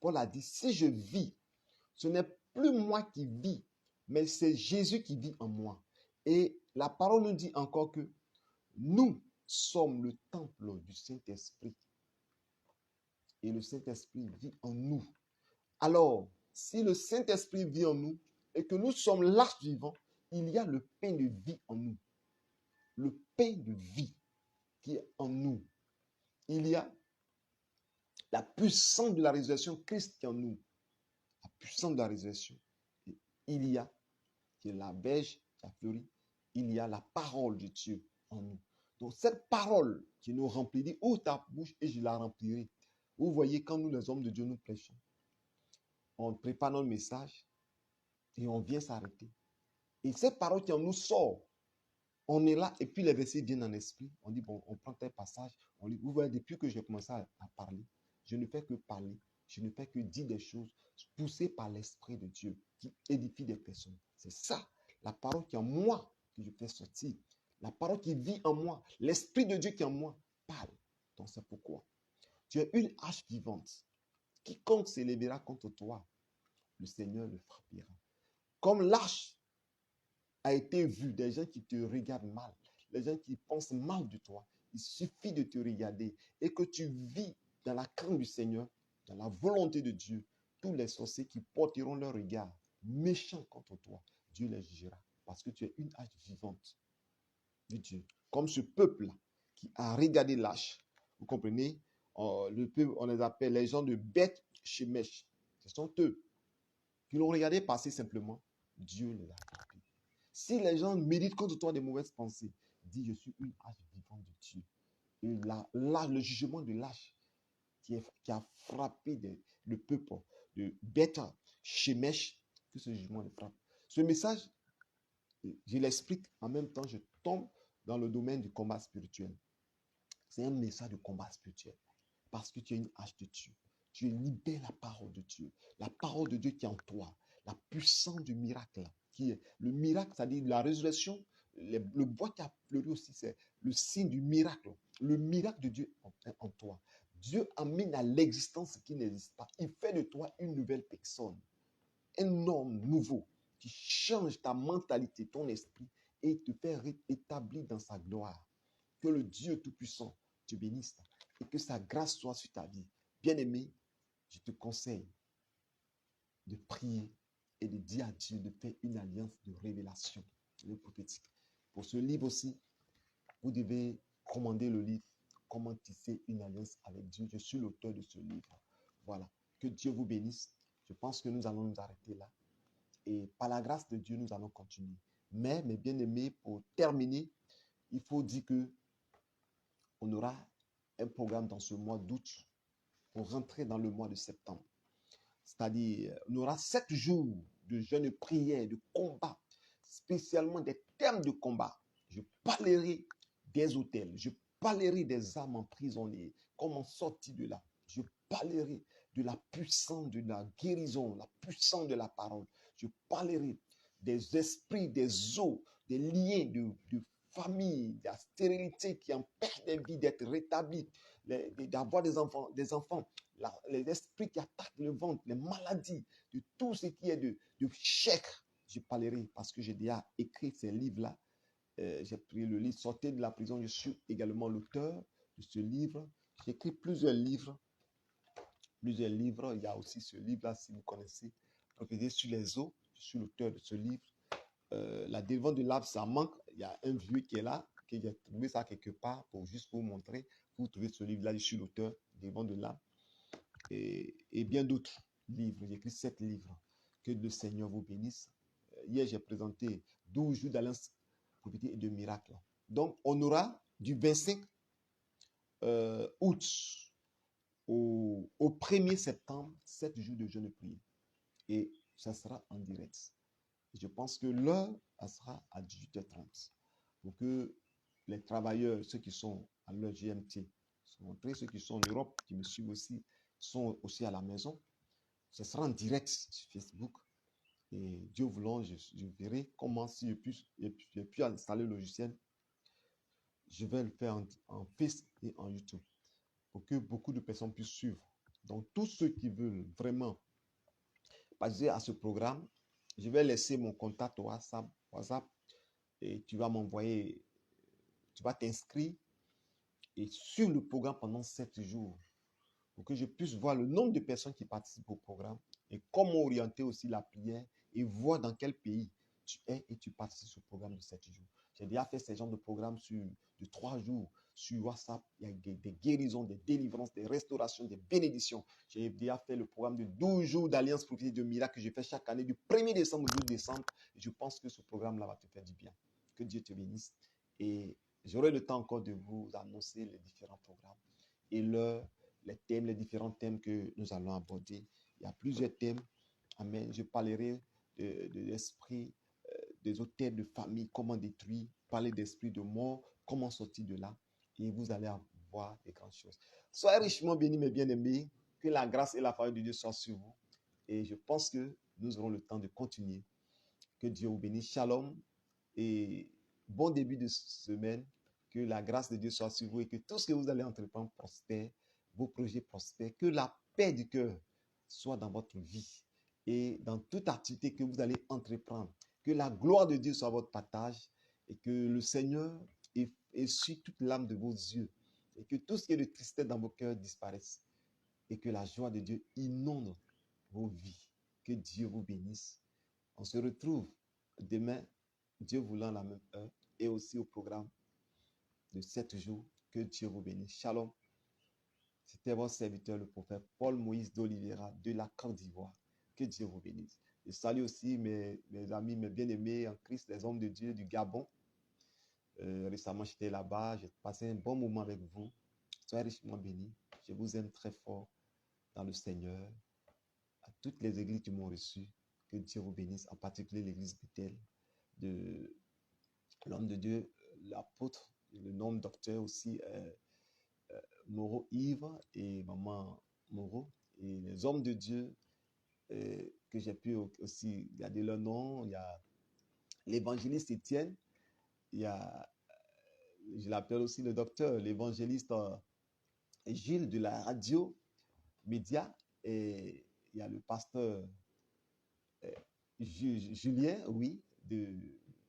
Paul a dit, si je vis, ce n'est plus moi qui vis, mais c'est Jésus qui vit en moi. Et la parole nous dit encore que nous sommes le temple du Saint-Esprit. Et le Saint-Esprit vit en nous. Alors, si le Saint-Esprit vit en nous et que nous sommes l'arche vivant, il y a le pain de vie en nous. Le pain de vie qui est en nous. Il y a la puissance de la résurrection, Christ qui est en nous. La puissance de la résurrection. Et il y a, qui est la verge qui a fleuri, il y a la parole de Dieu en nous. Donc cette parole qui nous remplit, dit, ouvre ta bouche et je la remplirai. Vous voyez, quand nous les hommes de Dieu nous prêchons, on prépare notre message et on vient s'arrêter. Et cette parole qui en nous sort, on est là et puis les versets viennent en esprit. On dit, bon, on prend tel passage, on lit. Vous voyez, depuis que j'ai commencé à parler, je ne fais que parler, je ne fais que dire des choses poussées par l'Esprit de Dieu qui édifie des personnes. C'est ça, la parole qui est en moi que je fais sortir. La parole qui vit en moi, l'Esprit de Dieu qui est en moi parle. Donc c'est pourquoi tu es une hache vivante. Quiconque s'élèvera contre toi, le Seigneur le frappera. Comme l'hache a été vue, des gens qui te regardent mal, des gens qui pensent mal de toi, il suffit de te regarder et que tu vis dans la crainte du Seigneur, dans la volonté de Dieu. Tous les sorciers qui porteront leur regard méchant contre toi, Dieu les jugera parce que tu es une hache vivante de Dieu. Comme ce peuple-là qui a regardé l'âge. Vous comprenez? Le peuple, on les appelle les gens de Beth Shemesh. Ce sont eux qui l'ont regardé passer simplement. Dieu les a frappés. Si les gens méditent contre toi des mauvaises pensées, dis, je suis une hache vivante enfants de Dieu. Et là, le jugement de l'âge qui a frappé le peuple de Beth Shemesh, que ce jugement le frappe. Ce message, je l'explique, en même temps, je tombe dans le domaine du combat spirituel. C'est un message de combat spirituel. Parce que tu as une hache de Dieu. Tu libères la parole de Dieu. La parole de Dieu qui est en toi. La puissance du miracle. Qui est, le miracle, c'est-à-dire la résurrection, le bois qui a pleuré aussi, c'est le signe du miracle. Le miracle de Dieu en toi. Dieu amène à l'existence ce qui n'existe pas. Il fait de toi une nouvelle personne. Un homme nouveau qui change ta mentalité, ton esprit et te fait rétablir dans sa gloire. Que le Dieu Tout-Puissant te bénisse et que sa grâce soit sur ta vie. Bien-aimé, je te conseille de prier et de dire à Dieu de faire une alliance de révélation, le prophétique. Pour ce livre aussi, vous devez commander le livre Comment tisser une alliance avec Dieu. Je suis l'auteur de ce livre. Voilà. Que Dieu vous bénisse. Je pense que nous allons nous arrêter là. Et par la grâce de Dieu, nous allons continuer. Mais, mes bien-aimés, pour terminer, il faut dire que on aura un programme dans ce mois d'août pour rentrer dans le mois de septembre. C'est-à-dire, on aura 7 jours de jeûne, prière, de combat, spécialement des thèmes de combat. Je parlerai des hôtels, je parlerai des âmes emprisonnées, comment sortir de là. Je parlerai de la puissance de la guérison, la puissance de la parole. Je parlerai des esprits, des eaux, des liens de famille, de la stérilité qui empêche des vies d'être rétablies, d'avoir des enfants, les esprits qui attaquent le ventre, les maladies, de tout ce qui est de chèque. Je parlerai parce que j'ai déjà écrit ces livres-là. J'ai pris le livre Sortez de la prison. Je suis également l'auteur de ce livre. J'ai écrit plusieurs livres. Il y a aussi ce livre-là, si vous connaissez, Prophétie sur les eaux. Je suis l'auteur de ce livre. La délivrance de l'âme, ça manque. Il y a un vieux qui est là, qui a trouvé ça quelque part pour juste vous montrer. Vous trouvez ce livre-là, je suis l'auteur, délivrance de l'âme. Et bien d'autres livres. J'ai écrit 7 livres. Que le Seigneur vous bénisse. Hier, j'ai présenté 12 jours d'alliance, prophétie et de miracles. Donc, on aura du 25 août au 1er septembre 7 jours de jeûne et prière. Et ça sera en direct. Je pense que l'heure, elle sera à 18h30. Pour que les travailleurs, ceux qui sont à l'heure GMT, sont entrés, ceux qui sont en Europe, qui me suivent aussi, sont aussi à la maison. Ce sera en direct sur Facebook. Et Dieu voulant, je verrai comment, si je puis installer le logiciel, je vais le faire en Face et en YouTube pour que beaucoup de personnes puissent suivre. Donc, tous ceux qui veulent vraiment passer à ce programme, je vais laisser mon contact WhatsApp et tu vas m'envoyer, tu vas t'inscrire et sur le programme pendant 7 jours pour que je puisse voir le nombre de personnes qui participent au programme et comment orienter aussi la prière et voir dans quel pays tu es et tu participes au programme de 7 jours. J'ai déjà fait ce genre de programme de 3 jours sur WhatsApp. Il y a des guérisons, des délivrances, des restaurations, des bénédictions. J'ai déjà fait le programme de 12 jours d'alliance prophétique de miracle que je fais chaque année du 1er décembre au 12 décembre. Et je pense que ce programme-là va te faire du bien. Que Dieu te bénisse. Et j'aurai le temps encore de vous annoncer les différents programmes et les thèmes, les différents thèmes que nous allons aborder. Il y a plusieurs thèmes. Amen. Je parlerai de l'esprit, des hôtels de famille, comment détruire, parler d'esprit de mort, comment sortir de là. Et vous allez voir des grandes choses. Soyez richement bénis, mes bien-aimés. Que la grâce et la faveur de Dieu soient sur vous. Et je pense que nous aurons le temps de continuer. Que Dieu vous bénisse. Shalom et bon début de semaine. Que la grâce de Dieu soit sur vous et que tout ce que vous allez entreprendre prospère, vos projets prospèrent. Que la paix du cœur soit dans votre vie et dans toute activité que vous allez entreprendre. Que la gloire de Dieu soit votre partage et que le Seigneur essuie toute l'âme de vos yeux et que tout ce qui est de tristesse dans vos cœurs disparaisse et que la joie de Dieu inonde vos vies. Que Dieu vous bénisse. On se retrouve demain, Dieu voulant, la même heure et aussi au programme de 7 jours. Que Dieu vous bénisse. Shalom. C'était votre serviteur, le prophète Paul Moïse d'Oliveira de la Côte d'Ivoire. Que Dieu vous bénisse. Je salue aussi mes amis, mes bien-aimés en Christ, les hommes de Dieu du Gabon. Récemment, j'étais là-bas. J'ai passé un bon moment avec vous. Soyez richement bénis. Je vous aime très fort dans le Seigneur. À toutes les églises qui m'ont reçu, que Dieu vous bénisse, en particulier l'église Bethel de l'homme de Dieu, l'apôtre, le nom docteur aussi, Moreau Yves et maman Moreau, et les hommes de Dieu que j'ai pu aussi garder leur nom. Il y a l'évangéliste Étienne, il y a, je l'appelle aussi le docteur, l'évangéliste Gilles de la radio média, et il y a le pasteur Julien, oui, de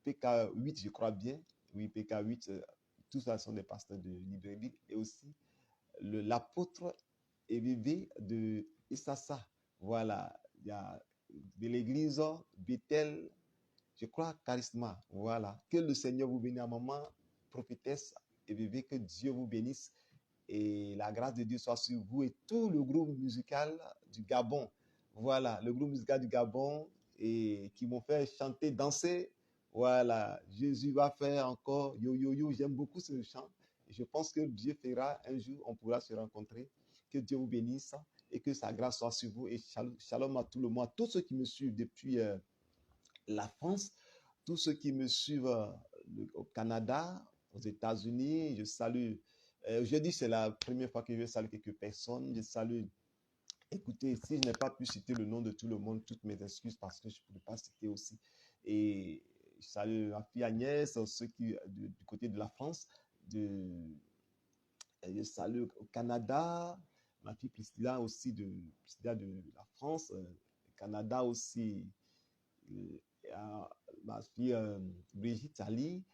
PK8, je crois bien. Oui, PK8, tout ça sont des pasteurs de librairie. Et aussi l'apôtre EVV de Issassa. Voilà, il y a de l'église Bethel, je crois, Charisma. Voilà, que le Seigneur vous bénisse, maman, prophétesse EVV, que Dieu vous bénisse et la grâce de Dieu soit sur vous et tout le groupe musical du Gabon. Voilà, le groupe musical du Gabon et qui m'ont fait chanter, danser. Voilà, Jésus va faire encore yo yo yo. J'aime beaucoup ce chant. Je pense que Dieu fera un jour, on pourra se rencontrer. Que Dieu vous bénisse et que sa grâce soit sur vous. Et shalom à tout le monde, tous ceux qui me suivent depuis la France, tous ceux qui me suivent au Canada, aux États-Unis. Je salue. Aujourd'hui, c'est la première fois que je salue quelques personnes. Je salue. Écoutez, si je n'ai pas pu citer le nom de tout le monde, toutes mes excuses parce que je ne peux pas citer aussi. Et je salue ma fille Agnès, ceux qui du côté de la France. Je salue au Canada, ma fille Priscilla aussi Priscilla de la France, Canada aussi, ma fille Brigitte Ali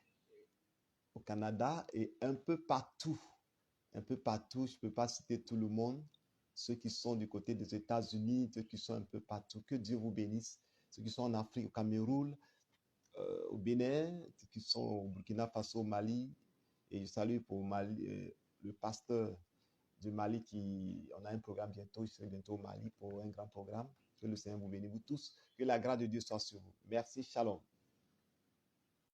au Canada et un peu partout, je ne peux pas citer tout le monde, ceux qui sont du côté des États-Unis, ceux qui sont un peu partout, que Dieu vous bénisse, ceux qui sont en Afrique, au Cameroun, au Bénin, ceux qui sont au Burkina Faso, au Mali, et je salue pour Mali, le pasteur du Mali on a un programme bientôt, je serai bientôt au Mali pour un grand programme. Que le Seigneur vous bénisse, vous tous, que la grâce de Dieu soit sur vous. Merci, shalom.